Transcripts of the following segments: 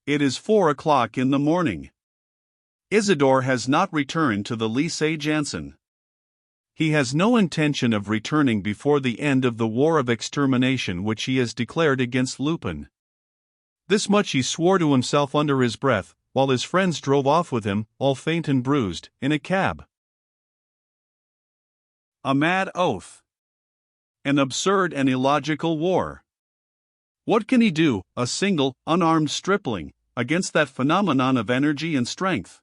It is 4 o'clock in the morning. Isidore has not returned to the Lycée Janson. He has no intention of returning before the end of the war of extermination which he has declared against Lupin. This much he swore to himself under his breath, while his friends drove off with him, all faint and bruised, in a cab. A mad oath. An absurd and illogical war. What can he do, a single, unarmed stripling, against that phenomenon of energy and strength?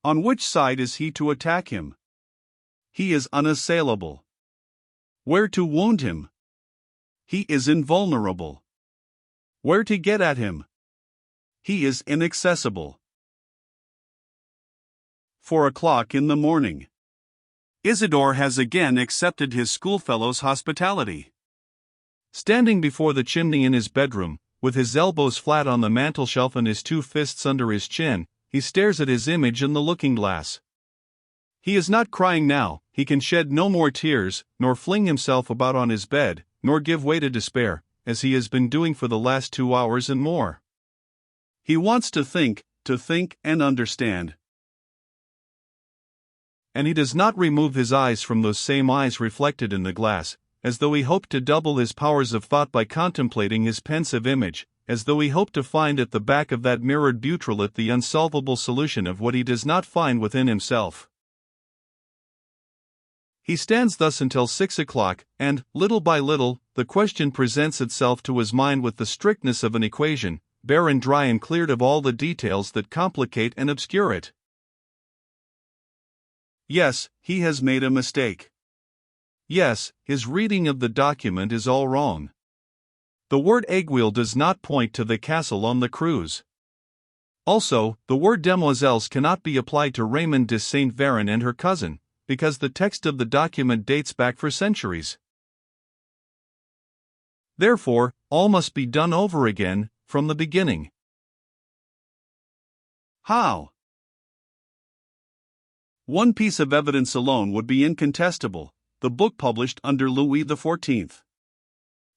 On which side is he to attack him? He is unassailable. Where to wound him? He is invulnerable. Where to get at him? He is inaccessible. 4 o'clock in the morning. Isidore has again accepted his schoolfellow's hospitality. Standing before the chimney in his bedroom, with his elbows flat on the mantelshelf and his two fists under his chin, he stares at his image in the looking-glass. He is not crying now, he can shed no more tears, nor fling himself about on his bed, nor give way to despair, as he has been doing for the last 2 hours and more. He wants to think and understand. And he does not remove his eyes from those same eyes reflected in the glass, as though he hoped to double his powers of thought by contemplating his pensive image, as though he hoped to find at the back of that mirrored butyrolet the unsolvable solution of what he does not find within himself. He stands thus until 6 o'clock, and, little by little, the question presents itself to his mind with the strictness of an equation, bare and dry and cleared of all the details that complicate and obscure it. Yes, he has made a mistake. Yes, his reading of the document is all wrong. The word aiguille does not point to the castle on the Creuse. Also, the word demoiselles cannot be applied to Raymond de Saint Véran and her cousin, because the text of the document dates back for centuries. Therefore, all must be done over again, from the beginning. How? One piece of evidence alone would be incontestable, the book published under Louis XIV.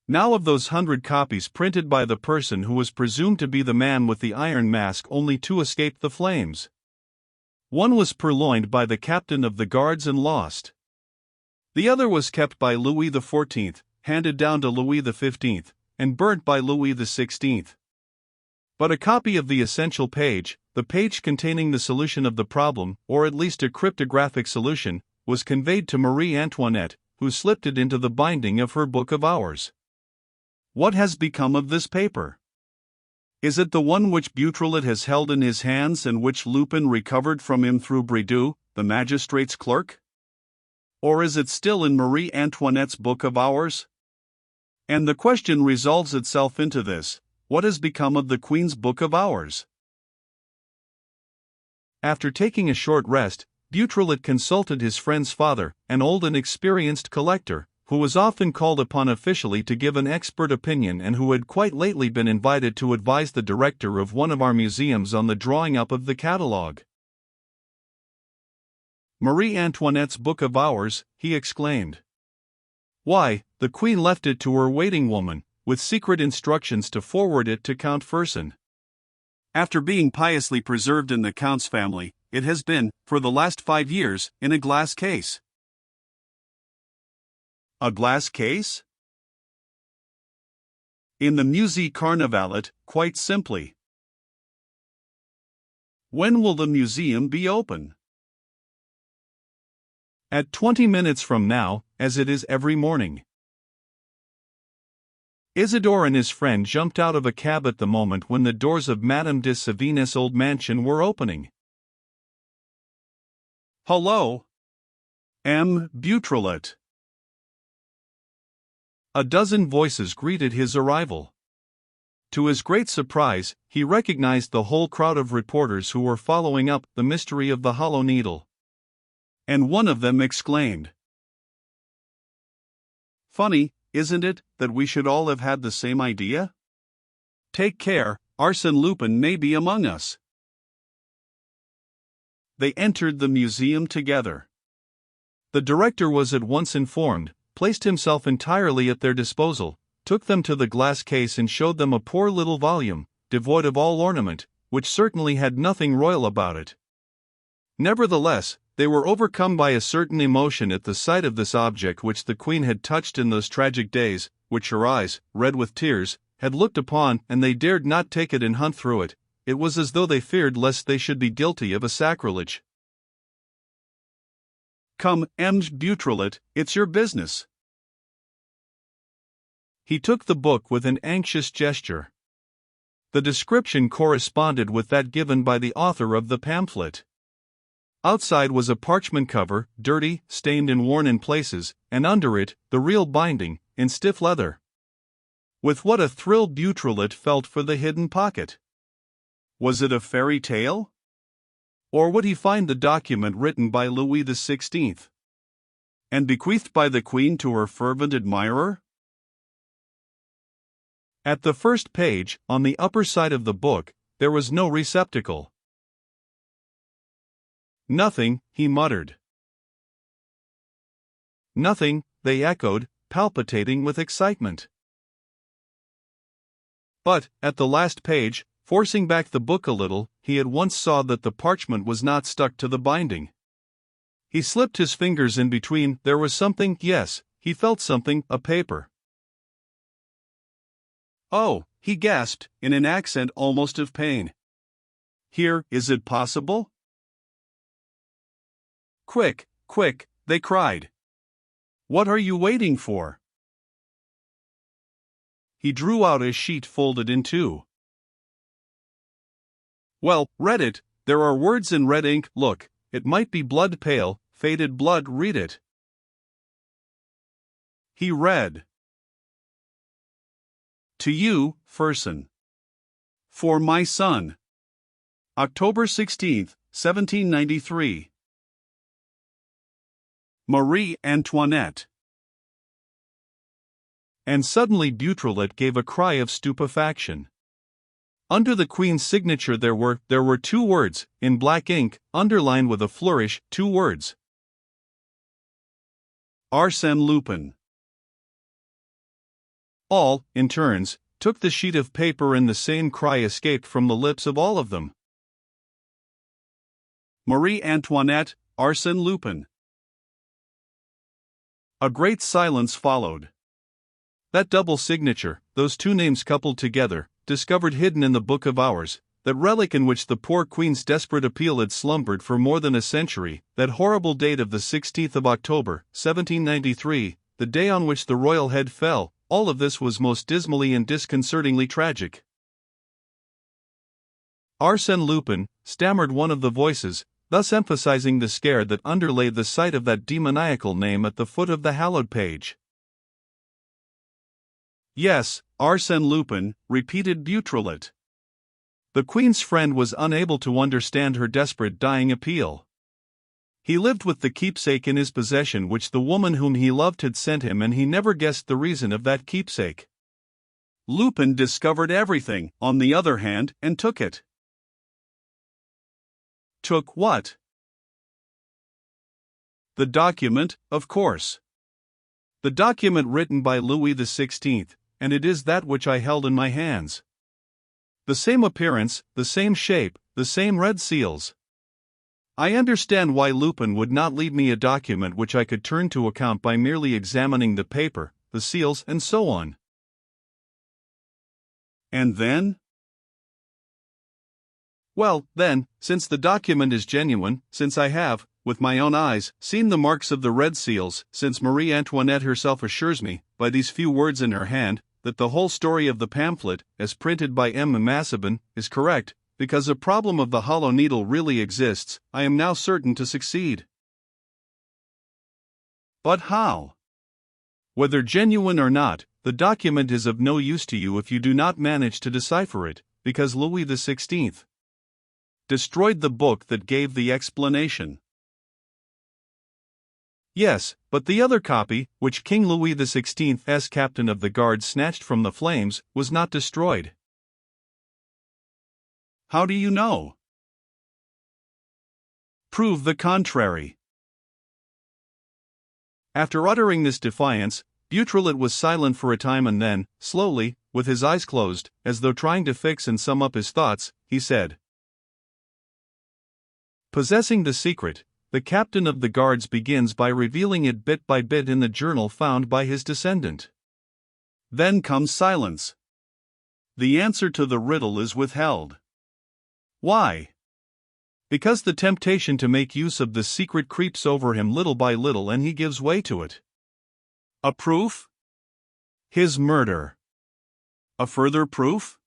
Now of those 100 copies printed by the person who was presumed to be the man with the iron mask, only 2 escaped the flames. One was purloined by the captain of the guards and lost. The other was kept by Louis XIV, handed down to Louis XV, and burnt by Louis XVI. But a copy of the essential page, the page containing the solution of the problem, or at least a cryptographic solution, was conveyed to Marie Antoinette, who slipped it into the binding of her Book of Hours. What has become of this paper? Is it the one which Beautrelet has held in his hands and which Lupin recovered from him through Bridoux, the magistrate's clerk? Or is it still in Marie Antoinette's Book of Hours? And the question resolves itself into this: what has become of the Queen's Book of Hours? After taking a short rest, Beautrelet consulted his friend's father, an old and experienced collector, who was often called upon officially to give an expert opinion and who had quite lately been invited to advise the director of one of our museums on the drawing up of the catalogue. Marie Antoinette's Book of Hours, he exclaimed. Why, the Queen left it to her waiting woman, with secret instructions to forward it to Count Fersen. After being piously preserved in the Count's family, it has been, for the last 5 years, in a glass case. A glass case? In the Musée Carnavalet, quite simply. When will the museum be open? At 20 minutes from now, as it is every morning. Isidore and his friend jumped out of a cab at the moment when the doors of Madame de Sévigné's old mansion were opening. Hullo! M. Beautrelet. A dozen voices greeted his arrival. To his great surprise, he recognized the whole crowd of reporters who were following up the mystery of the Hollow Needle. And one of them exclaimed, "Funny, isn't it, that we should all have had the same idea? Take care, Arsène Lupin may be among us." They entered the museum together. The director was at once informed, placed himself entirely at their disposal, took them to the glass case and showed them a poor little volume, devoid of all ornament, which certainly had nothing royal about it. Nevertheless, they were overcome by a certain emotion at the sight of this object which the Queen had touched in those tragic days, which her eyes, red with tears, had looked upon, and they dared not take it and hunt through it. It was as though they feared lest they should be guilty of a sacrilege. "Come, M. Beautrelet, it's your business." He took the book with an anxious gesture. The description corresponded with that given by the author of the pamphlet. Outside was a parchment cover, dirty, stained and worn in places, and under it, the real binding, in stiff leather. With what a thrill Beautrelet felt for the hidden pocket! Was it a fairy tale? Or would he find the document written by Louis XVI? And bequeathed by the Queen to her fervent admirer? At the first page, on the upper side of the book, there was no receptacle. "Nothing," he muttered. "Nothing," they echoed, palpitating with excitement. But, at the last page, forcing back the book a little, he at once saw that the parchment was not stuck to the binding. He slipped his fingers in between. There was something, yes, he felt something, a paper. "Oh," he gasped, in an accent almost of pain. "Here, is it possible?" "Quick, quick," they cried. "What are you waiting for?" He drew out a sheet folded in two. "Well, read it, there are words in red ink, look, it might be blood pale, faded blood, read it." He read. "To you, Fersen. For my son. October 16th, 1793. Marie Antoinette." And suddenly Beautrelet gave a cry of stupefaction. Under the Queen's signature there were 2 words, in black ink, underlined with a flourish, 2 words. Arsène Lupin. All, in turns, took the sheet of paper and the same cry escaped from the lips of all of them. Marie Antoinette, Arsène Lupin. A great silence followed. That double signature, those 2 names coupled together, discovered hidden in the Book of Hours, that relic in which the poor Queen's desperate appeal had slumbered for more than a century, that horrible date of the 16th of October, 1793, the day on which the royal head fell, all of this was most dismally and disconcertingly tragic. Arsène Lupin, stammered one of the voices, thus emphasizing the scare that underlay the sight of that demoniacal name at the foot of the hallowed page. "Yes, Arsène Lupin," repeated Beautrelet. The Queen's friend was unable to understand her desperate dying appeal. He lived with the keepsake in his possession which the woman whom he loved had sent him, and he never guessed the reason of that keepsake. Lupin discovered everything, on the other hand, and took it. Took what? The document, of course. The document written by Louis XVI, and it is that which I held in my hands. The same appearance, the same shape, the same red seals. I understand why Lupin would not leave me a document which I could turn to account by merely examining the paper, the seals, and so on. And then? Well, then, since the document is genuine, since I have, with my own eyes, seen the marks of the red seals, since Marie Antoinette herself assures me, by these few words in her hand, that the whole story of the pamphlet, as printed by M. Massabin, is correct, because the problem of the hollow needle really exists, I am now certain to succeed. But how? Whether genuine or not, the document is of no use to you if you do not manage to decipher it, because Louis XVI destroyed the book that gave the explanation. Yes, but the other copy, which King Louis XVI, as captain of the guard, snatched from the flames, was not destroyed. How do you know? Prove the contrary. After uttering this defiance, Beautrelet was silent for a time and then, slowly, with his eyes closed, as though trying to fix and sum up his thoughts, he said, "Possessing the secret, the captain of the guards begins by revealing it bit by bit in the journal found by his descendant. Then comes silence. The answer to the riddle is withheld. Why? Because the temptation to make use of the secret creeps over him little by little and he gives way to it. A proof? His murder. A further proof?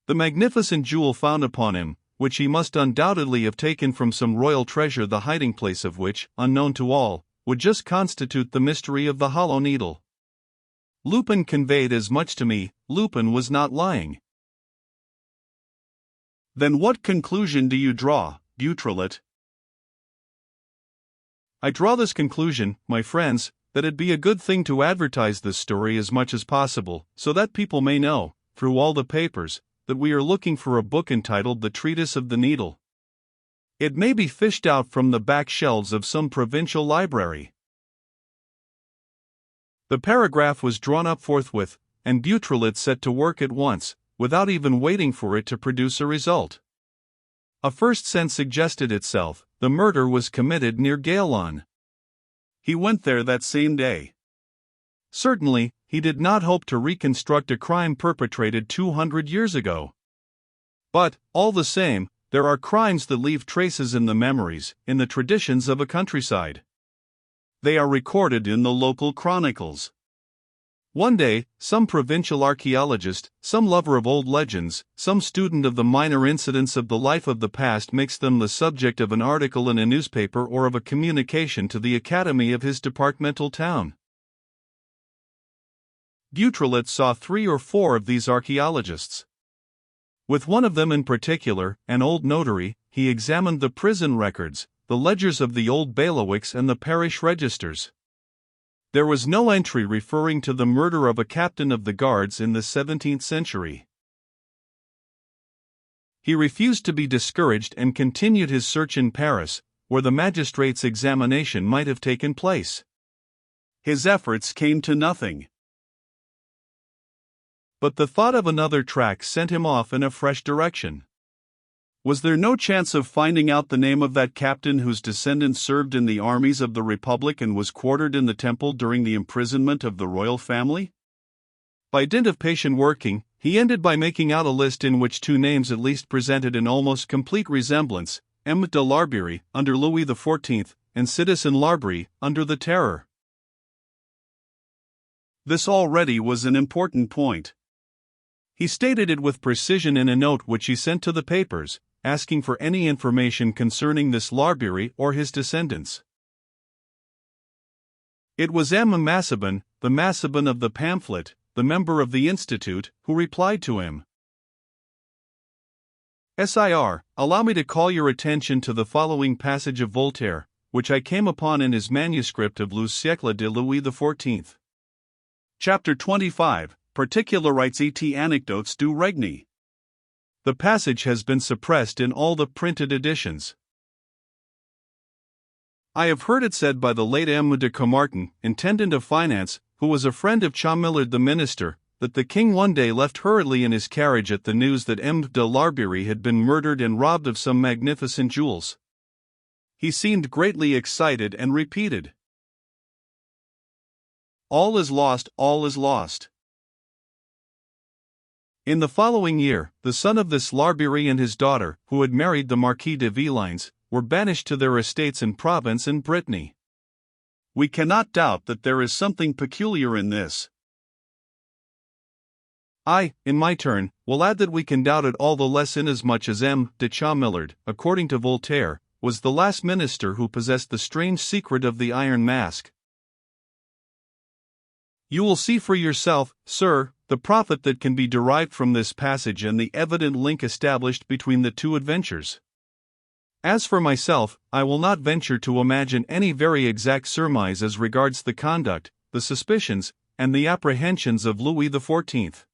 The magnificent jewel found upon him, which he must undoubtedly have taken from some royal treasure, the hiding place of which, unknown to all, would just constitute the mystery of the Hollow Needle. Lupin conveyed as much to me. Lupin was not lying." "Then what conclusion do you draw, Beautrelet?" "I draw this conclusion, my friends, that it'd be a good thing to advertise this story as much as possible, so that people may know, through all the papers, that we are looking for a book entitled The Treatise of the Needle. It may be fished out from the back shelves of some provincial library." The paragraph was drawn up forthwith, and Beautrelet set to work at once, without even waiting for it to produce a result. A first sense suggested itself: the murder was committed near Gaillon. He went there that same day. Certainly, he did not hope to reconstruct a crime perpetrated 200 years ago. But, all the same, there are crimes that leave traces in the memories, in the traditions of a countryside. They are recorded in the local chronicles. One day, some provincial archaeologist, some lover of old legends, some student of the minor incidents of the life of the past makes them the subject of an article in a newspaper or of a communication to the academy of his departmental town. Beautrelet saw 3 or 4 of these archaeologists. With one of them in particular, an old notary, he examined the prison records, the ledgers of the old bailiwicks and the parish registers. There was no entry referring to the murder of a captain of the guards in the 17th century. He refused to be discouraged and continued his search in Paris, where the magistrate's examination might have taken place. His efforts came to nothing. But the thought of another track sent him off in a fresh direction. Was there no chance of finding out the name of that captain whose descendant served in the armies of the Republic and was quartered in the Temple during the imprisonment of the royal family? By dint of patient working, he ended by making out a list in which 2 names at least presented an almost complete resemblance: M. de Larbeyrie, under Louis XIV, and Citizen Larbeyrie, under the Terror. This already was an important point. He stated it with precision in a note which he sent to the papers, asking for any information concerning this Larbeyrie or his descendants. It was M. Massabin, the Massabin of the pamphlet, the member of the Institute, who replied to him. "Sir, allow me to call your attention to the following passage of Voltaire, which I came upon in his manuscript of Le Siècle de Louis XIV. Chapter 25, Particularités et Anecdotes du Règne. The passage has been suppressed in all the printed editions. I have heard it said by the late M. de Camartin, intendant of finance, who was a friend of Chaumillard the minister, that the king one day left hurriedly in his carriage at the news that M. de Larbeyrie had been murdered and robbed of some magnificent jewels. He seemed greatly excited and repeated, 'All is lost, all is lost.' In the following year, the son of this Larbeyrie and his daughter, who had married the Marquis de Villines, were banished to their estates in Provence and Brittany. We cannot doubt that there is something peculiar in this. I, in my turn, will add that we can doubt it all the less inasmuch as M. de Chaumillard, according to Voltaire, was the last minister who possessed the strange secret of the Iron Mask. You will see for yourself, sir, the profit that can be derived from this passage and the evident link established between the 2 adventures. As for myself, I will not venture to imagine any very exact surmise as regards the conduct, the suspicions, and the apprehensions of Louis XIV.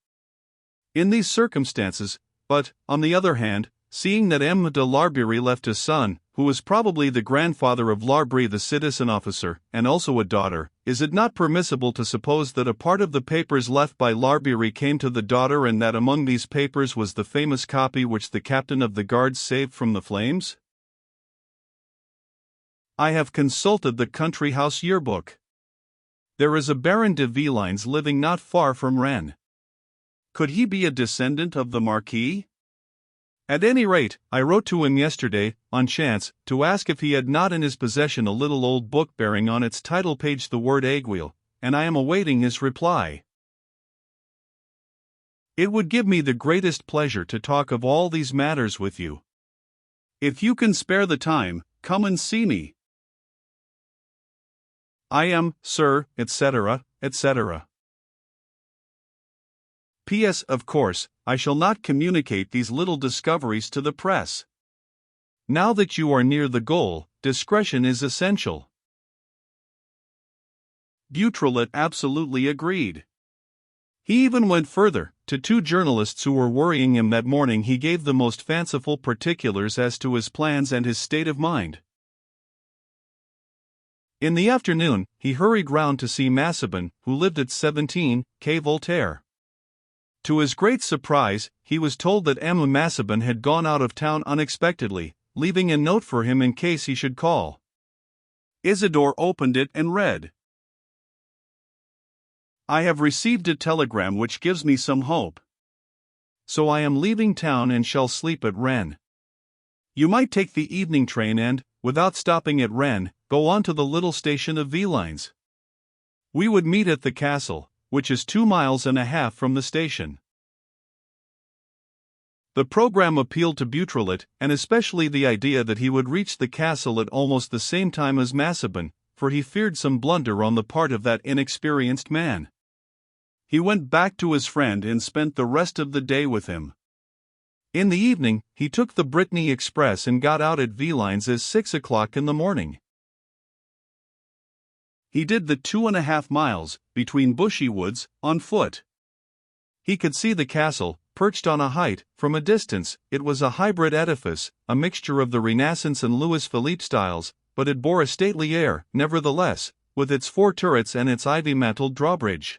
In these circumstances, but, on the other hand, seeing that M. de Larbeyrie left a son, who was probably the grandfather of Larbeyrie the citizen officer, and also a daughter, is it not permissible to suppose that a part of the papers left by Larbeyrie came to the daughter and that among these papers was the famous copy which the captain of the guards saved from the flames? I have consulted the country house yearbook. There is a Baron de Villines living not far from Rennes. Could he be a descendant of the Marquis? At any rate, I wrote to him yesterday, on chance, to ask if he had not in his possession a little old book bearing on its title page the word Aiguille, and I am awaiting his reply. It would give me the greatest pleasure to talk of all these matters with you. If you can spare the time, come and see me. I am, sir, etc., etc. P.S. Of course, I shall not communicate these little discoveries to the press. Now that you are near the goal, discretion is essential. Beautrelet absolutely agreed. He even went further. To two journalists who were worrying him that morning he gave the most fanciful particulars as to his plans and his state of mind. In the afternoon, he hurried round to see Massabin, who lived at 17, Quai Voltaire. To his great surprise, he was told that M. Massabin had gone out of town unexpectedly, leaving a note for him in case he should call. Isidore opened it and read: I have received a telegram which gives me some hope. So I am leaving town and shall sleep at Rennes. You might take the evening train and, without stopping at Rennes, go on to the little station of Villines. We would meet at the castle, which is 2.5 miles from the station. The program appealed to Beautrelet, and especially the idea that he would reach the castle at almost the same time as Massabin, for he feared some blunder on the part of that inexperienced man. He went back to his friend and spent the rest of the day with him. In the evening, he took the Brittany Express and got out at Villines at 6 o'clock in the morning. He did the 2.5 miles, between bushy woods, on foot. He could see the castle, perched on a height, from a distance. It was a hybrid edifice, a mixture of the Renaissance and Louis Philippe styles, but it bore a stately air, nevertheless, with its 4 turrets and its ivy-mantled drawbridge.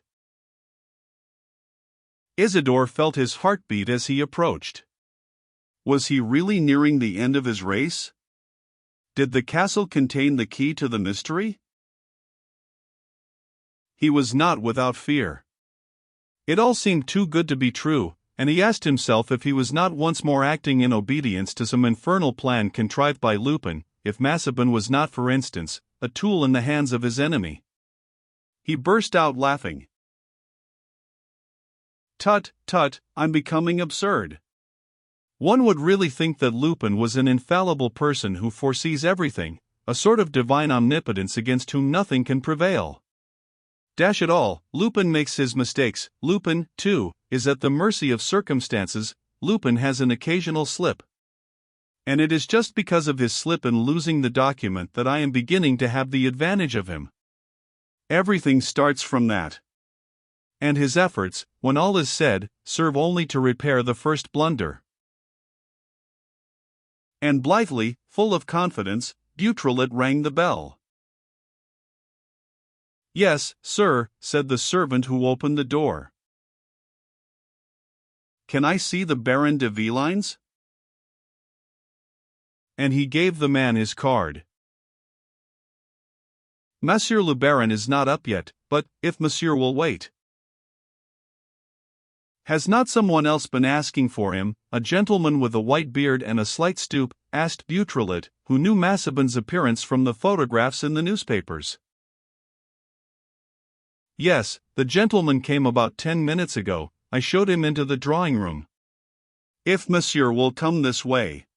Isidore felt his heart beat as he approached. Was he really nearing the end of his race? Did the castle contain the key to the mystery? He was not without fear. It all seemed too good to be true, and he asked himself if he was not once more acting in obedience to some infernal plan contrived by Lupin, if Massabin was not, for instance, a tool in the hands of his enemy. He burst out laughing. Tut, tut, I'm becoming absurd. One would really think that Lupin was an infallible person who foresees everything, a sort of divine omnipotence against whom nothing can prevail. Dash it all, Lupin makes his mistakes. Lupin, too, is at the mercy of circumstances. Lupin has an occasional slip. And it is just because of his slip in losing the document that I am beginning to have the advantage of him. Everything starts from that. And his efforts, when all is said, serve only to repair the first blunder. And blithely, full of confidence, Beautrelet rang the bell. Yes, sir, said the servant who opened the door. Can I see the Baron de Villines? And he gave the man his card. Monsieur le Baron is not up yet, but, if monsieur will wait. Has not someone else been asking for him? A gentleman with a white beard and a slight stoop, asked Beautrelet, who knew Massabin's appearance from the photographs in the newspapers. Yes, the gentleman came about 10 minutes ago. I showed him into the drawing-room. If monsieur will come this way.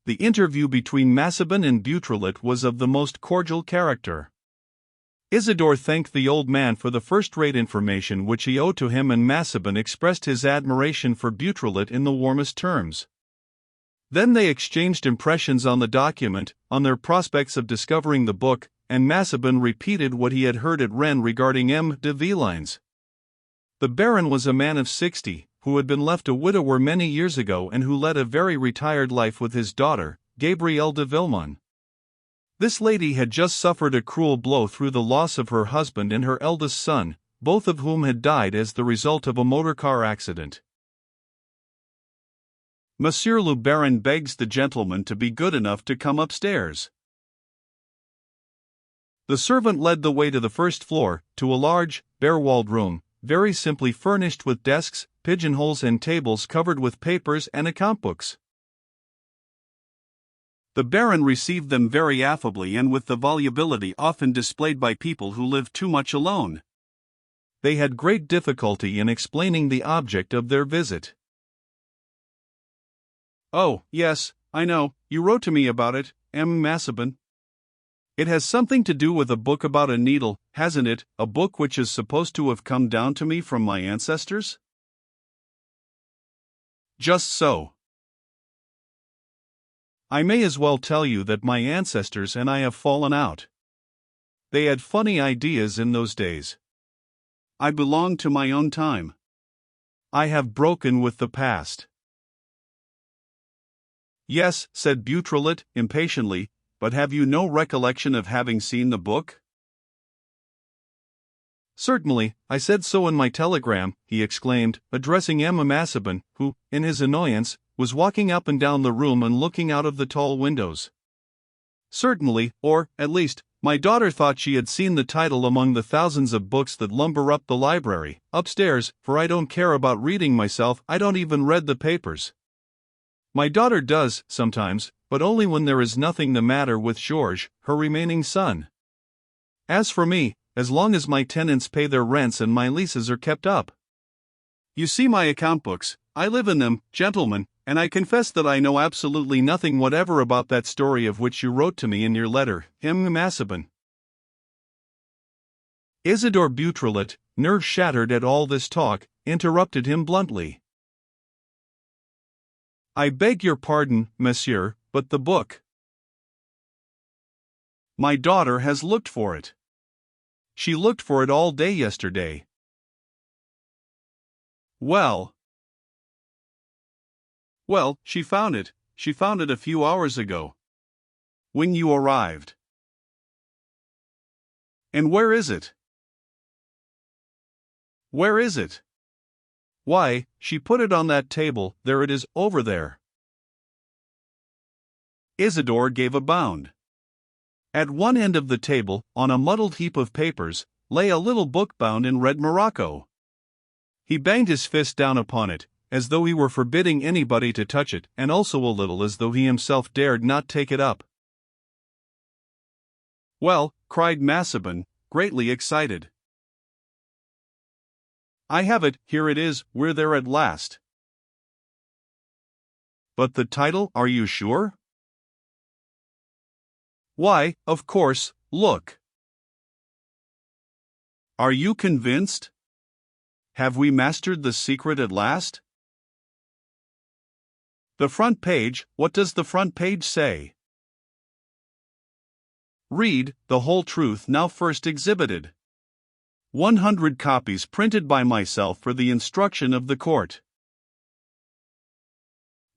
The interview between Massabin and Beautrelet was of the most cordial character. Isidore thanked the old man for the first-rate information which he owed to him, and Massabin expressed his admiration for Beautrelet in the warmest terms. Then they exchanged impressions on the document, on their prospects of discovering the book, and Massabin repeated what he had heard at Rennes regarding M. de Villines. The Baron was a man of 60, who had been left a widower many years ago and who led a very retired life with his daughter, Gabrielle de Villemon. This lady had just suffered a cruel blow through the loss of her husband and her eldest son, both of whom had died as the result of a motor-car accident. Monsieur le Baron begs the gentleman to be good enough to come upstairs. The servant led the way to the first floor, to a large, bare-walled room, very simply furnished with desks, pigeonholes and tables covered with papers and account books. The Baron received them very affably and with the volubility often displayed by people who live too much alone. They had great difficulty in explaining the object of their visit. "Oh, yes, I know, you wrote to me about it, M. Massabin. It has something to do with a book about a needle, hasn't it, a book which is supposed to have come down to me from my ancestors?" "Just so. I may as well tell you that my ancestors and I have fallen out. They had funny ideas in those days. I belong to my own time. I have broken with the past." "Yes," said Beautrelet, impatiently, "but have you no recollection of having seen the book?" "Certainly, I said so in my telegram," he exclaimed, addressing Emma Massabin, who, in his annoyance, was walking up and down the room and looking out of the tall windows. "Certainly, or, at least, my daughter thought she had seen the title among the thousands of books that lumber up the library, upstairs, for I don't care about reading myself, I don't even read the papers. My daughter does, sometimes, but only when there is nothing the matter with Georges, her remaining son. As for me, as long as my tenants pay their rents and my leases are kept up. You see my account books, I live in them, gentlemen, and I confess that I know absolutely nothing whatever about that story of which you wrote to me in your letter, M. Massabin." Isidore Beautrelet, nerve shattered at all this talk, interrupted him bluntly. "I beg your pardon, monsieur, but the book. My daughter has looked for it. She looked for it all day yesterday." Well, she found it. She found it a few hours ago, when you arrived." "And where is it?" "Where is it? Why, she put it on that table, there it is, over there." Isidore gave a bound. At one end of the table, on a muddled heap of papers, lay a little book bound in red morocco. He banged his fist down upon it, as though he were forbidding anybody to touch it, and also a little as though he himself dared not take it up. "Well," cried Massabin, greatly excited. "I have it, here it is, we're there at last." "But the title, are you sure?" "Why, of course, look." "Are you convinced? Have we mastered the secret at last?" "The front page, what does the front page say?" "Read, the whole truth now first exhibited. 100 copies printed by myself for the instruction of the court."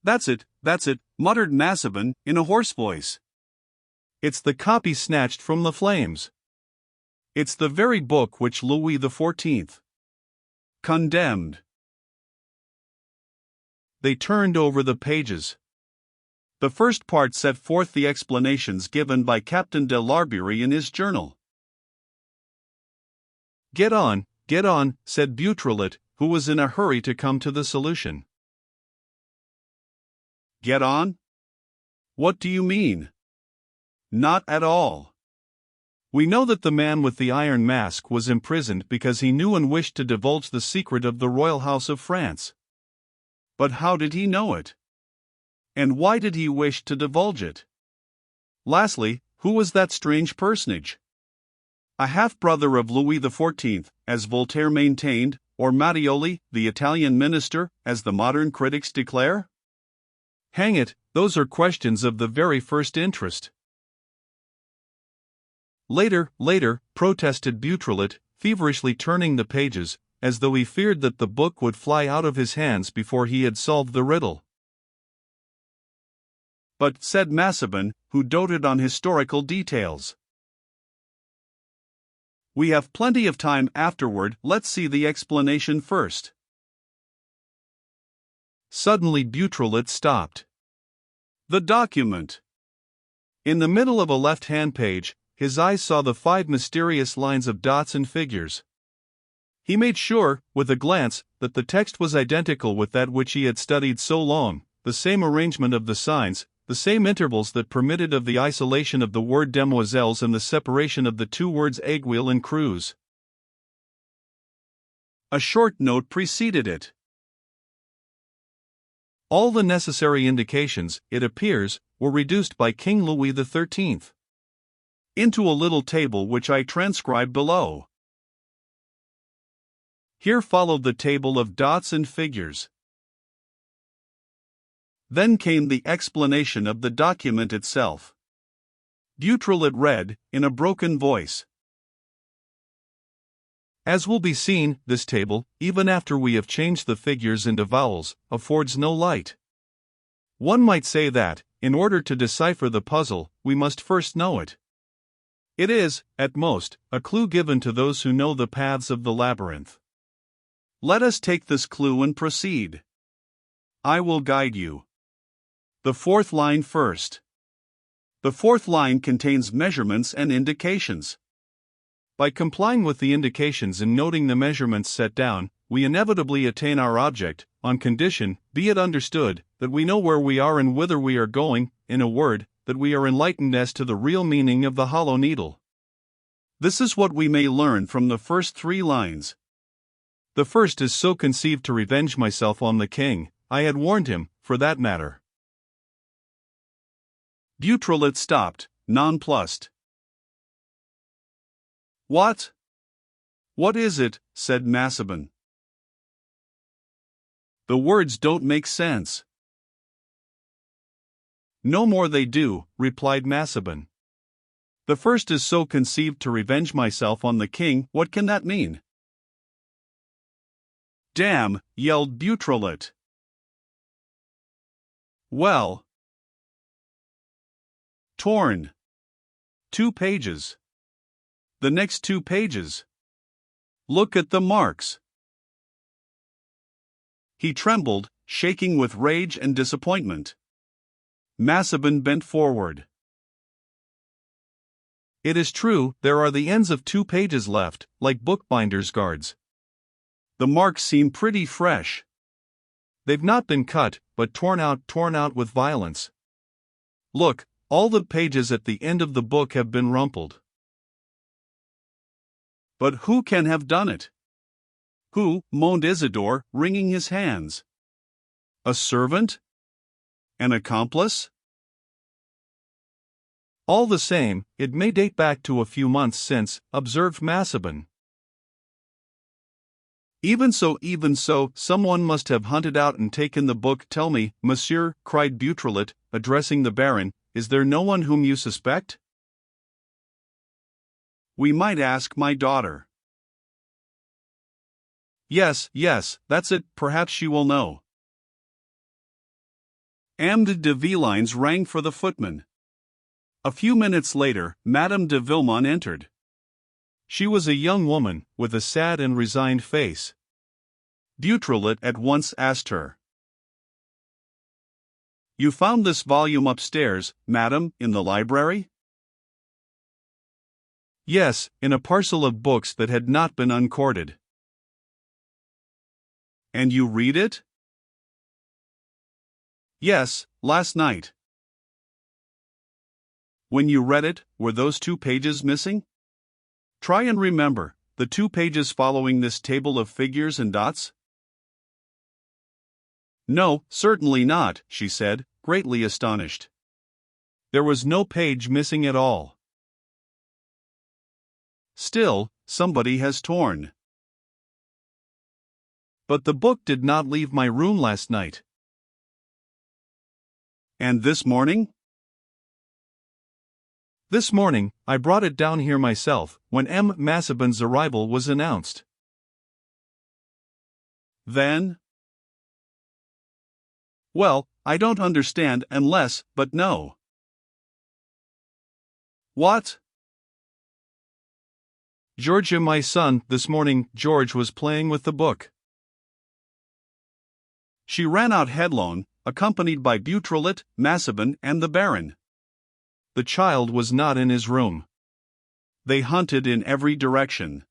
That's it, muttered Massabin, in a hoarse voice. "It's the copy snatched from the flames. It's the very book which Louis XIV condemned." They turned over the pages. The first part set forth the explanations given by Captain de Larbury in his journal. Get on," said Beautrelet, who was in a hurry to come to the solution. "Get on? What do you mean?" "Not at all. We know that the man with the iron mask was imprisoned because he knew and wished to divulge the secret of the royal house of France. But how did he know it? And why did he wish to divulge it? Lastly, who was that strange personage? A half-brother of Louis XIV, as Voltaire maintained, or Mattioli, the Italian minister, as the modern critics declare? Hang it, those are questions of the very first interest. Later, protested Beautrelet, feverishly turning the pages, as though he feared that the book would fly out of his hands before he had solved the riddle. "But," said Massabin, who doted on historical details, "we have plenty of time afterward, let's see the explanation first." Suddenly Beautrelet stopped. The document! In the middle of a left-hand page, his eyes saw the 5 mysterious lines of dots and figures. He made sure, with a glance, that the text was identical with that which he had studied so long, the same arrangement of the signs, the same intervals that permitted of the isolation of the word demoiselles and the separation of the 2 words aiguille and creuse. A short note preceded it. All the necessary indications, it appears, were reduced by King Louis XIII. Into a little table which I transcribe below. Here followed the table of dots and figures. Then came the explanation of the document itself. Beautrelet read, in a broken voice. As will be seen, this table, even after we have changed the figures into vowels, affords no light. One might say that, in order to decipher the puzzle, we must first know it. It is, at most, a clue given to those who know the paths of the labyrinth. Let us take this clue and proceed. I will guide you. The 4th line first. The 4th line contains measurements and indications. By complying with the indications and noting the measurements set down, we inevitably attain our object, on condition, be it understood, that we know where we are and whither we are going, in a word, that we are enlightened as to the real meaning of the Hollow Needle. This is what we may learn from the first 3 lines. The first is so conceived to revenge myself on the king, I had warned him, for that matter. Beautrelet stopped, nonplussed. What? What is it? Said Massabin. The words don't make sense. No more they do, replied Massabin. The first is so conceived to revenge myself on the king, what can that mean? Damn, yelled Beautrelet. Well. Torn. 2 pages. The next 2 pages. Look at the marks. He trembled, shaking with rage and disappointment. Massabin bent forward. It is true, there are the ends of 2 pages left, like bookbinders' guards. The marks seem pretty fresh. They've not been cut, but torn out with violence. Look, all the pages at the end of the book have been rumpled. But who can have done it? Who? Moaned Isidore, wringing his hands. A servant? An accomplice? All the same, it may date back to a few months since, observed Massabin. Even so, someone must have hunted out and taken the book. Tell me, monsieur, cried Beautrelet, addressing the Baron, is there no one whom you suspect? We might ask my daughter. Yes, that's it, perhaps she will know. Madame de Villines rang for the footman. A few minutes later, Madame de Villemont entered. She was a young woman, with a sad and resigned face. Beautrelet at once asked her. You found this volume upstairs, madame, in the library? Yes, in a parcel of books that had not been uncorded. And you read it? Yes, last night. When you read it, were those 2 pages missing? Try and remember, the 2 pages following this table of figures and dots? No, certainly not, she said, greatly astonished. There was no page missing at all. Still, somebody has torn. But the book did not leave my room last night. And this morning? This morning, I brought it down here myself, when M. Massabin's arrival was announced. Then? Well, I don't understand unless, but no. What? Georgia, my son, this morning, George was playing with the book. She ran out headlong, accompanied by Beautrelet, Massabin, and the Baron. The child was not in his room. They hunted in every direction.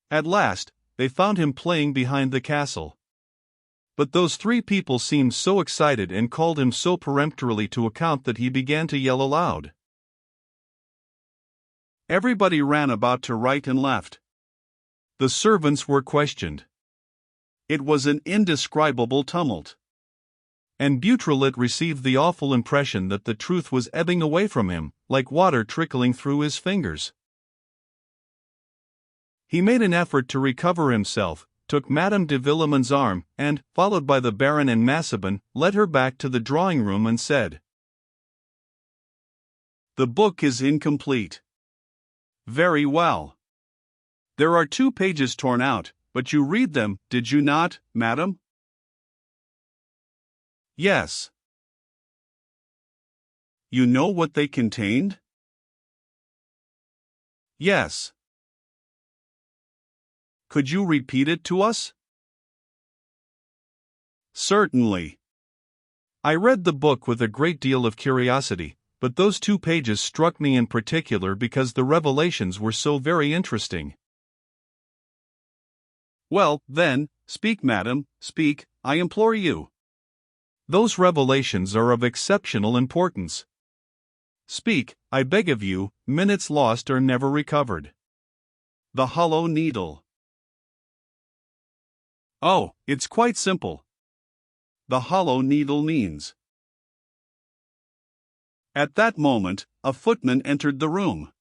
At last, they found him playing behind the castle. But those three people seemed so excited and called him so peremptorily to account that he began to yell aloud. Everybody ran about to right and left. The servants were questioned. It was an indescribable tumult. And Beautrelet received the awful impression that the truth was ebbing away from him, like water trickling through his fingers. He made an effort to recover himself, took Madame de Villemin's arm, and, followed by the Baron and Massabin, led her back to the drawing-room and said, "The book is incomplete." "Very well. There are 2 pages torn out, but you read them, did you not, madam?" "Yes." "You know what they contained?" "Yes." "Could you repeat it to us?" "Certainly." I read the book with a great deal of curiosity, but those 2 pages struck me in particular because the revelations were so very interesting. "Well, then, speak, madam, speak, I implore you." "Those revelations are of exceptional importance." "Speak, I beg of you, minutes lost are never recovered." "The hollow needle." "Oh, it's quite simple. The hollow needle means—" At that moment, a footman entered the room.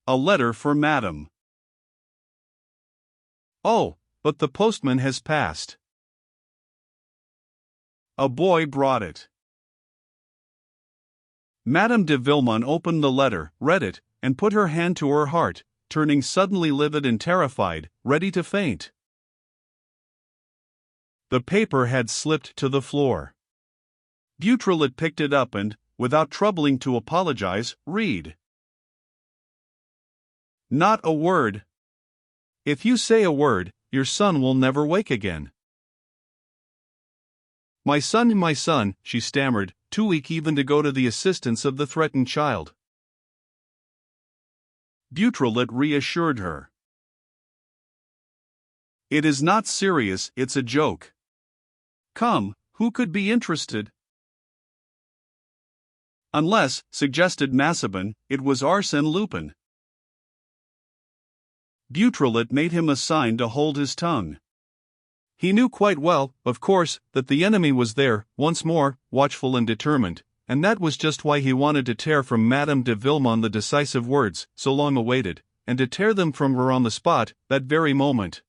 "A letter for madam." "Oh, but the postman has passed." "A boy brought it." Madame de Villemin opened the letter, read it, and put her hand to her heart, turning suddenly livid and terrified, ready to faint. The paper had slipped to the floor. Beautrelet picked it up and, without troubling to apologize, read. "Not a word. If you say a word, your son will never wake again." My son," she stammered, too weak even to go to the assistance of the threatened child. Beautrelet reassured her. "It is not serious, it's a joke. Come, who could be interested?" "Unless," suggested Massabin, "it was Arsène Lupin." Beautrelet made him a sign to hold his tongue. He knew quite well, of course, that the enemy was there, once more, watchful and determined, and that was just why he wanted to tear from Madame de Villemin the decisive words, so long awaited, and to tear them from her on the spot, that very moment.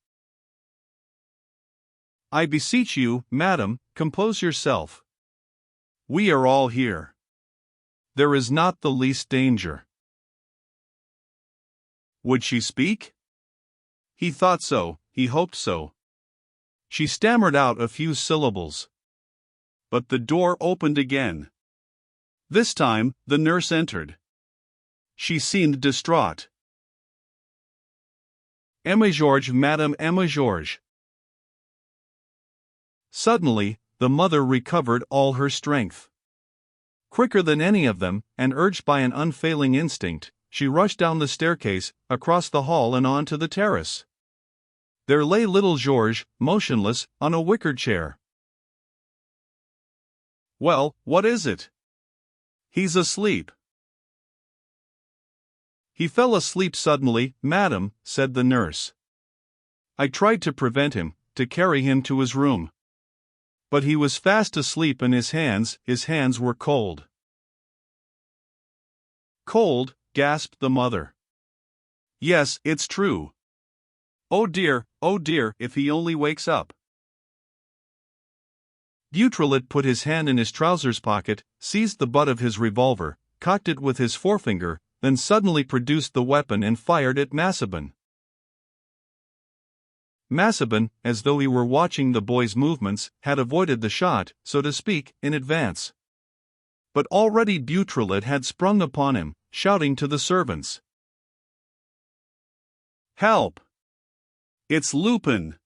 "I beseech you, madam, compose yourself. We are all here. There is not the least danger." Would she speak? He thought so, he hoped so. She stammered out a few syllables. But the door opened again. This time, the nurse entered. She seemed distraught. "Emma Georges, Madame Emma Georges." Suddenly, the mother recovered all her strength. Quicker than any of them, and urged by an unfailing instinct, she rushed down the staircase, across the hall and on to the terrace. There lay little Georges, motionless, on a wicker chair. "Well, what is it?" "He's asleep." "He fell asleep suddenly, madam," said the nurse. "I tried to prevent him, to carry him to his room. But he was fast asleep and his hands were cold." "Cold?" gasped the mother. "Yes, it's true. Oh dear, if he only wakes up." Beautrelet put his hand in his trousers pocket, seized the butt of his revolver, cocked it with his forefinger, then suddenly produced the weapon and fired at Massabin. Massabin, as though he were watching the boy's movements, had avoided the shot, so to speak, in advance. But already Beautrelet had sprung upon him, shouting to the servants. "Help! It's Lupin!"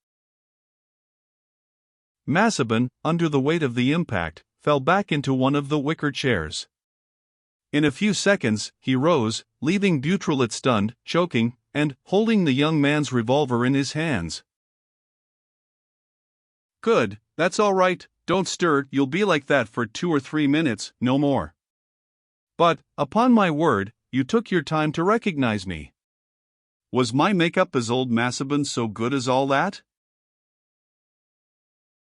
Massabin, under the weight of the impact, fell back into one of the wicker chairs. In a few seconds, he rose, leaving Beautrelet stunned, choking, and holding the young man's revolver in his hands. "Good, that's all right, don't stir, you'll be like that for 2 or 3 minutes, no more. But, upon my word, you took your time to recognize me. Was my makeup as old Massabin so good as all that?"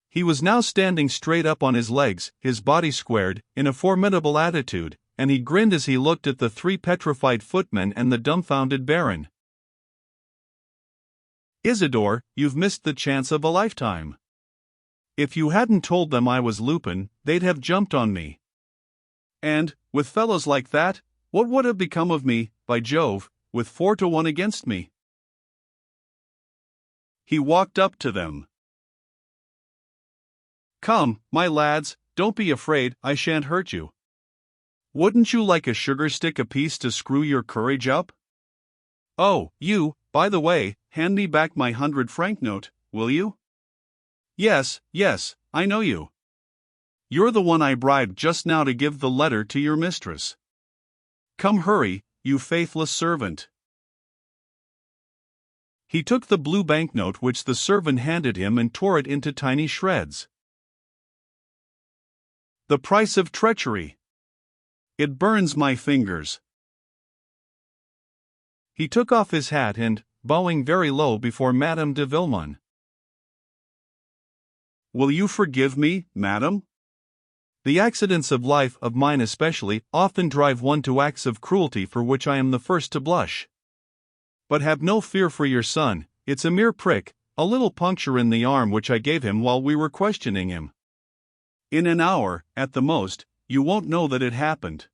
He was now standing straight up on his legs, his body squared, in a formidable attitude, and he grinned as he looked at the 3 petrified footmen and the dumbfounded Baron. "Isidore, you've missed the chance of a lifetime. If you hadn't told them I was Lupin, they'd have jumped on me. And, with fellows like that, what would have become of me, by Jove, with 4 to 1 against me?" He walked up to them. "Come, my lads, don't be afraid, I shan't hurt you. Wouldn't you like a sugar stick apiece to screw your courage up? Oh, you, by the way, hand me back my 100-franc note, will you? Yes, I know you. You're the one I bribed just now to give the letter to your mistress. Come hurry, you faithless servant." He took the blue banknote which the servant handed him and tore it into tiny shreds. "The price of treachery. It burns my fingers." He took off his hat and, bowing very low before Madame de Villemon. "Will you forgive me, madame? The accidents of life, of mine especially, often drive one to acts of cruelty for which I am the first to blush. But have no fear for your son, it's a mere prick, a little puncture in the arm which I gave him while we were questioning him. In an hour, at the most, you won't know that it happened.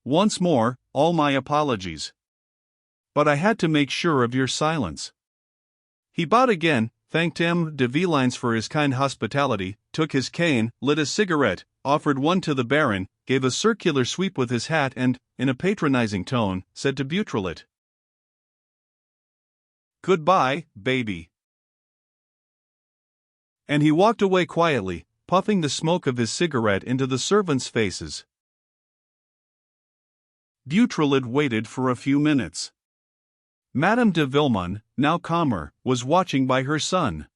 Once more, all my apologies. But I had to make sure of your silence." He bowed again, thanked M. de Villines for his kind hospitality, took his cane, lit a cigarette, offered one to the Baron, gave a circular sweep with his hat and, in a patronizing tone, said to Beautrelet, "Goodbye, baby." And he walked away quietly, puffing the smoke of his cigarette into the servants' faces. Beautrelet waited for a few minutes. Madame de Villemon, now calmer, was watching by her son.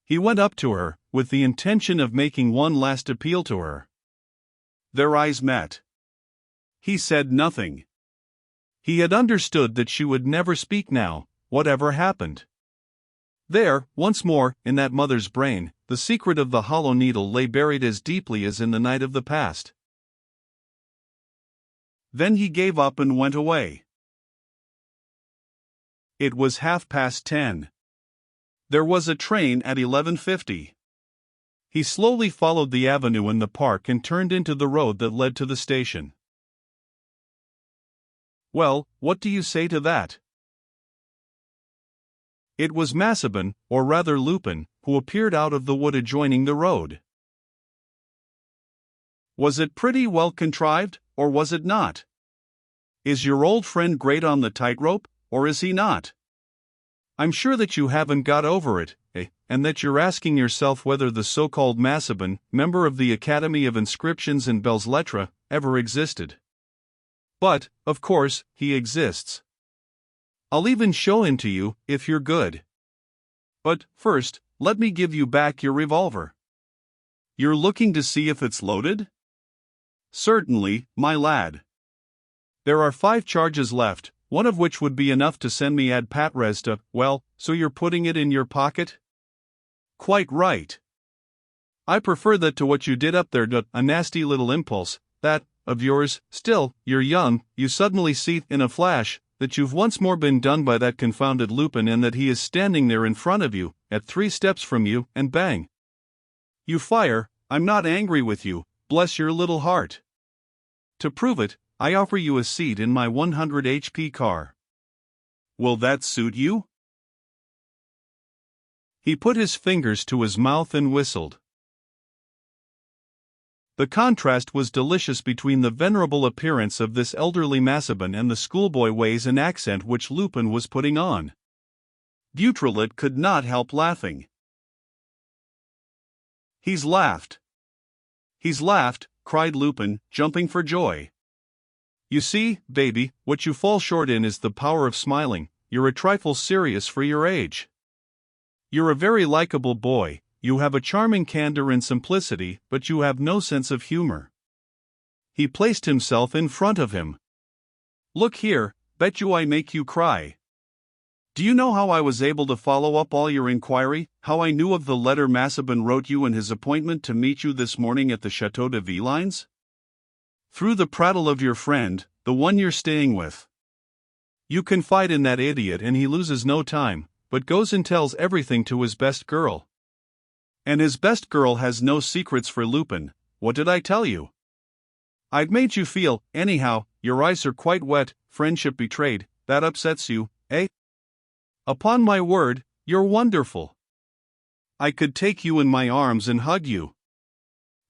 He went up to her, with the intention of making one last appeal to her. Their eyes met. He said nothing. He had understood that she would never speak now, whatever happened. There, once more, in that mother's brain, the secret of the Hollow Needle lay buried as deeply as in the night of the past. Then he gave up and went away. It was 10:30. There was a train at 11:50. He slowly followed the avenue in the park and turned into the road that led to the station. Well, what do you say to that? It was Massabin, or rather Lupin, who appeared out of the wood adjoining the road. Was it pretty well contrived, or was it not? Is your old friend great on the tightrope, or is he not? I'm sure that you haven't got over it, and that you're asking yourself whether the so-called Massabin, member of the Academy of Inscriptions and Belles Lettres, ever existed. But, of course, he exists. I'll even show him to you, if you're good. But, first, let me give you back your revolver. You're looking to see if it's loaded? Certainly, my lad. There are 5 charges left, one of which would be enough to send me ad patres to, well, so you're putting it in your pocket? Quite right. I prefer that to what you did up there, a nasty little impulse, that, of yours. Still, you're young, you suddenly see, in a flash, that you've once more been done by that confounded Lupin and that he is standing there in front of you, at 3 steps from you, and bang. You fire. I'm not angry with you, bless your little heart. To prove it, I offer you a seat in my 100 HP car. Will that suit you? He put his fingers to his mouth and whistled. The contrast was delicious between the venerable appearance of this elderly Massabin and the schoolboy ways and accent which Lupin was putting on. Beautrelet could not help laughing. "He's laughed! He's laughed!" cried Lupin, jumping for joy. "You see, baby, what you fall short in is the power of smiling. You're a trifle serious for your age. You're a very likable boy, you have a charming candor and simplicity, but you have no sense of humor." He placed himself in front of him. "Look here, bet you I make you cry. Do you know how I was able to follow up all your inquiry, how I knew of the letter Massabin wrote you and his appointment to meet you this morning at the Château de Villines? Through the prattle of your friend, the one you're staying with. You confide in that idiot and he loses no time, but goes and tells everything to his best girl. And his best girl has no secrets for Lupin. What did I tell you? I've made you feel, anyhow, your eyes are quite wet, friendship betrayed, that upsets you, eh? Upon my word, you're wonderful. I could take you in my arms and hug you.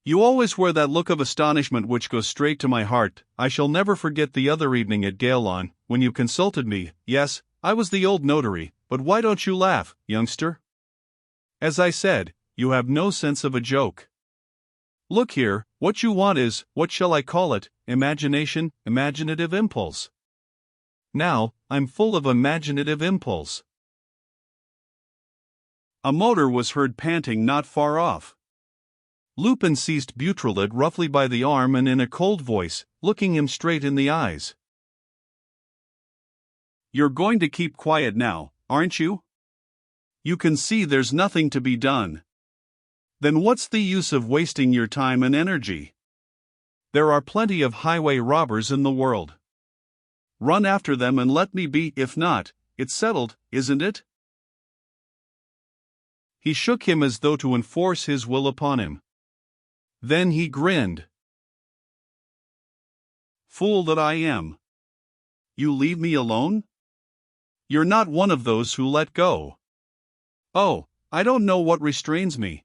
You always wear that look of astonishment which goes straight to my heart. I shall never forget the other evening at Gaillon, when you consulted me. Yes, I was the old notary, but why don't you laugh, youngster? As I said, you have no sense of a joke. Look here, what you want is, what shall I call it, imagination, imaginative impulse. Now, I'm full of imaginative impulse." A motor was heard panting not far off. Lupin seized Beautrelet roughly by the arm and in a cold voice, looking him straight in the eyes. "You're going to keep quiet now, aren't you? You can see there's nothing to be done. Then what's the use of wasting your time and energy? There are plenty of highway robbers in the world. Run after them and let me be. If not, it's settled, isn't it?" He shook him as though to enforce his will upon him. Then he grinned. "Fool that I am! You leave me alone? You're not one of those who let go. Oh, I don't know what restrains me.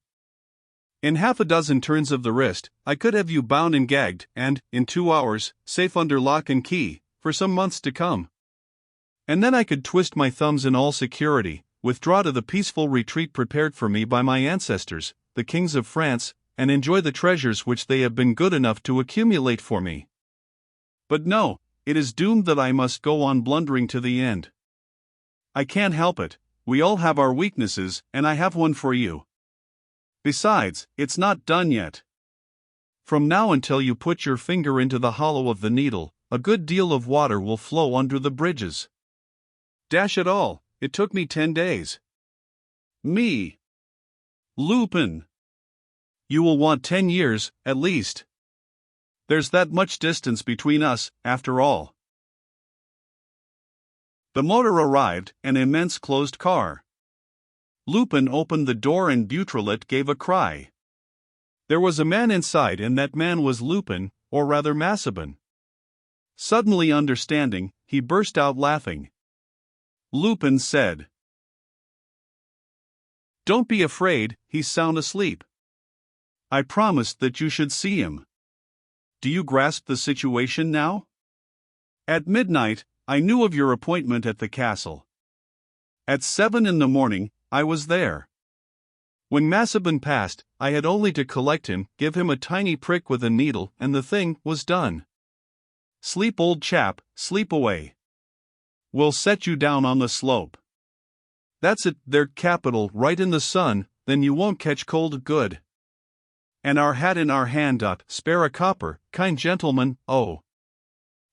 In half a dozen turns of the wrist, I could have you bound and gagged, and, in 2 hours, safe under lock and key, for some months to come. And then I could twist my thumbs in all security, withdraw to the peaceful retreat prepared for me by my ancestors, the kings of France, and enjoy the treasures which they have been good enough to accumulate for me. But no, it is doomed that I must go on blundering to the end. I can't help it, we all have our weaknesses, and I have one for you. Besides, it's not done yet. From now until you put your finger into the hollow of the needle, a good deal of water will flow under the bridges. Dash it all, it took me 10 days. Me, Lupin. You will want 10 years, at least. There's that much distance between us, after all." The motor arrived, an immense closed car. Lupin opened the door and Beautrelet gave a cry. There was a man inside and that man was Lupin, or rather Massabin. Suddenly understanding, he burst out laughing. Lupin said, "Don't be afraid, he's sound asleep. I promised that you should see him. Do you grasp the situation now? At midnight, I knew of your appointment at the castle. At 7 in the morning, I was there. When Massabin passed, I had only to collect him, give him a tiny prick with a needle, and the thing was done. Sleep, old chap, sleep away. We'll set you down on the slope. That's it, there, capital, right in the sun, then you won't catch cold. Good. And our hat in our hand. Spare a copper, kind gentleman. Oh,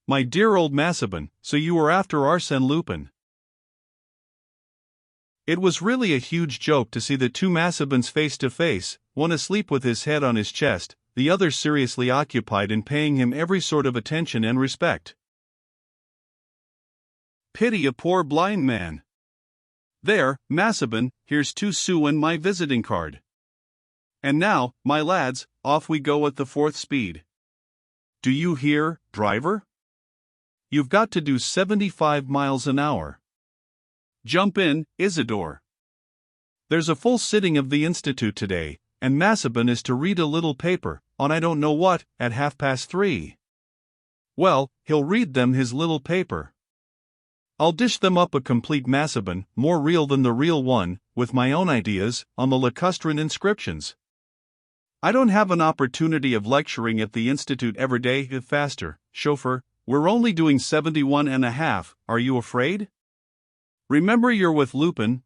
my dear old Massabin, so you were after Arsène Lupin." It was really a huge joke to see the two Massabins face to face, one asleep with his head on his chest, the other seriously occupied in paying him every sort of attention and respect. Pity a poor blind man. There, Massabin, here's 2 sous and my visiting card. And now, my lads, off we go at the 4th speed. Do you hear, driver? You've got to do 75 miles an hour. Jump in, Isidore. There's a full sitting of the Institute today, and Massabin is to read a little paper, on I don't know what, at 3:30. Well, he'll read them his little paper. I'll dish them up a complete Massabin, more real than the real one, with my own ideas, on the lacustrine inscriptions. I don't have an opportunity of lecturing at the Institute every day. Faster, chauffeur, we're only doing 71.5, are you afraid? Remember you're with Lupin,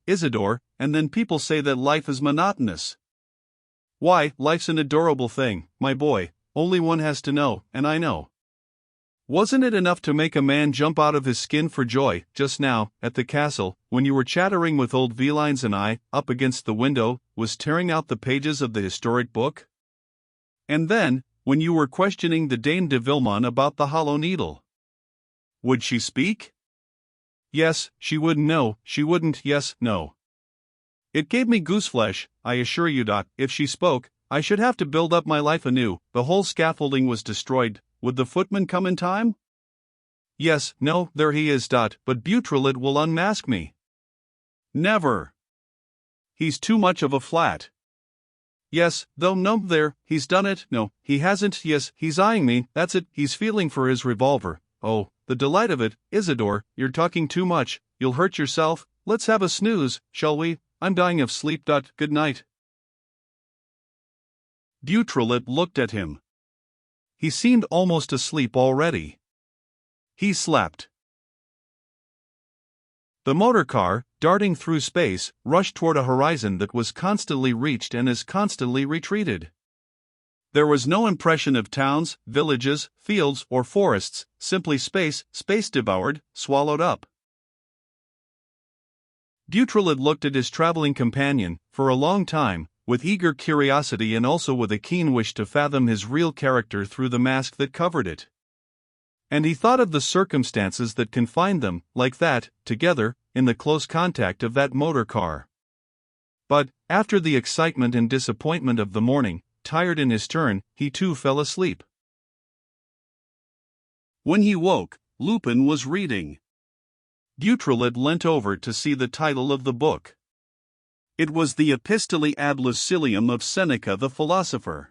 Isidore, and then people say that life is monotonous. Why, life's an adorable thing, my boy, only one has to know, and I know. Wasn't it enough to make a man jump out of his skin for joy, just now, at the castle, when you were chattering with old Velines and I, up against the window, was tearing out the pages of the historic book? And then, when you were questioning the Dame de Villemont about the Hollow Needle. Would she speak? Yes, she would. No, she wouldn't. Yes, no. It gave me gooseflesh, I assure you. If she spoke, I should have to build up my life anew. The whole scaffolding was destroyed. Would the footman come in time? Yes, no, there he is. But Beautrelet will unmask me. Never. He's too much of a flat. Yes, though no, there, he's done it. No, he hasn't. Yes, he's eyeing me. That's it. He's feeling for his revolver. Oh, the delight of it. Isidore, you're talking too much. You'll hurt yourself. Let's have a snooze, shall we? I'm dying of sleep. Good night. Beautrelet looked at him. He seemed almost asleep already. He slept. The motor car, darting through space, rushed toward a horizon that was constantly reached and as constantly retreated. There was no impression of towns, villages, fields, or forests, simply space devoured, swallowed up. Beautrelet looked at his traveling companion, for a long time, with eager curiosity and also with a keen wish to fathom his real character through the mask that covered it. And he thought of the circumstances that confined them, like that, together, in the close contact of that motor car. But, after the excitement and disappointment of the morning, tired in his turn, he too fell asleep. When he woke, Lupin was reading. Beautrelet leant over to see the title of the book. It was the Epistolae ad Lucilium of Seneca the philosopher.